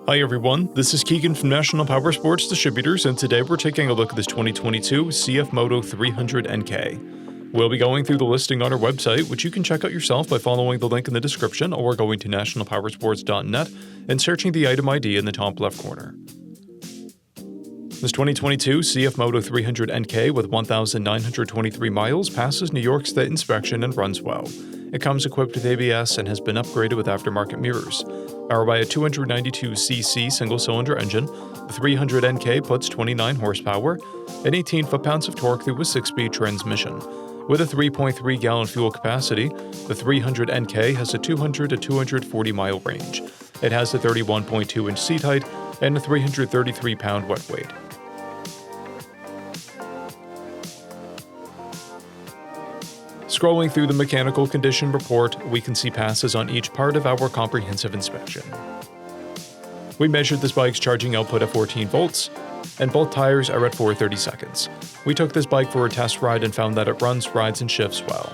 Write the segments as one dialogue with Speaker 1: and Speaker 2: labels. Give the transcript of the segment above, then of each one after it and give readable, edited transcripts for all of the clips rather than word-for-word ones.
Speaker 1: Hi everyone, this is Keegan from National Powersports Distributors, and today we're taking a look at this 2022 CFMOTO 300NK. We'll be going through the listing on our website, which you can check out yourself by following the link in the description or going to nationalpowersports.net and searching the item ID in the top left corner. This 2022 CFMOTO 300NK with 1,923 miles passes New York State inspection and runs well. It comes equipped with ABS and has been upgraded with aftermarket mirrors. Powered by a 292cc single-cylinder engine, the 300NK puts 29 horsepower and 18 foot-pounds of torque through a 6-speed transmission. With a 3.3-gallon fuel capacity, the 300NK has a 200 to 240-mile range. It has a 31.2-inch seat height and a 333-pound wet weight. Scrolling through the mechanical condition report, we can see passes on each part of our comprehensive inspection. We measured this bike's charging output at 14 volts, and both tires are at 430 seconds. We took this bike for a test ride and found that it runs, rides, and shifts well.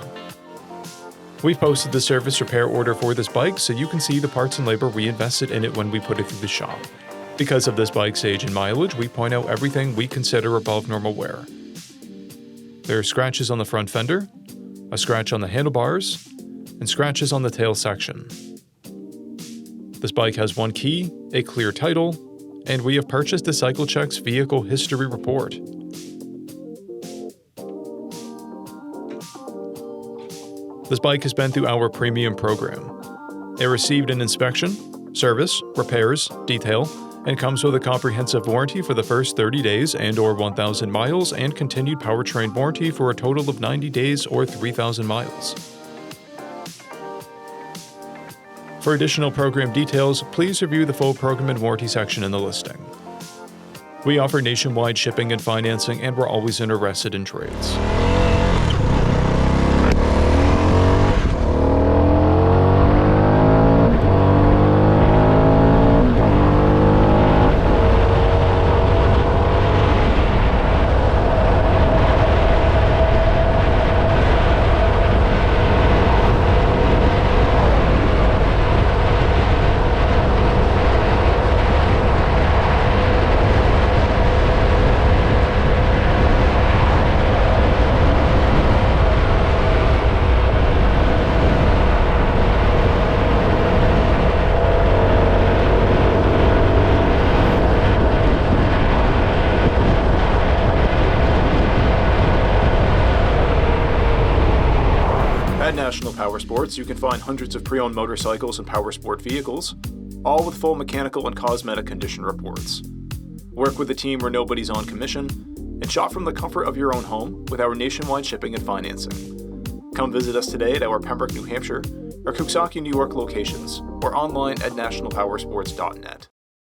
Speaker 1: We've posted the service repair order for this bike so you can see the parts and labor we invested in it when we put it through the shop. Because of this bike's age and mileage, we point out everything we consider above normal wear. There are scratches on the front fender, a scratch on the handlebars, and scratches on the tail section. This bike has one key, a clear title, and we have purchased the CycleCheck's vehicle history report. This bike has been through our premium program. It received an inspection, service, repairs, detail, and comes with a comprehensive warranty for the first 30 days and/or 1,000 miles and continued powertrain warranty for a total of 90 days or 3,000 miles. For additional program details, please review the full program and warranty section in the listing. We offer nationwide shipping and financing, and we're always interested in trades. At National Powersports, you can find hundreds of pre-owned motorcycles and powersport vehicles, all with full mechanical and cosmetic condition reports. Work with a team where nobody's on commission, and shop from the comfort of your own home with our nationwide shipping and financing. Come visit us today at our Pembroke, New Hampshire, or Coxsackie, New York locations, or online at nationalpowersports.net.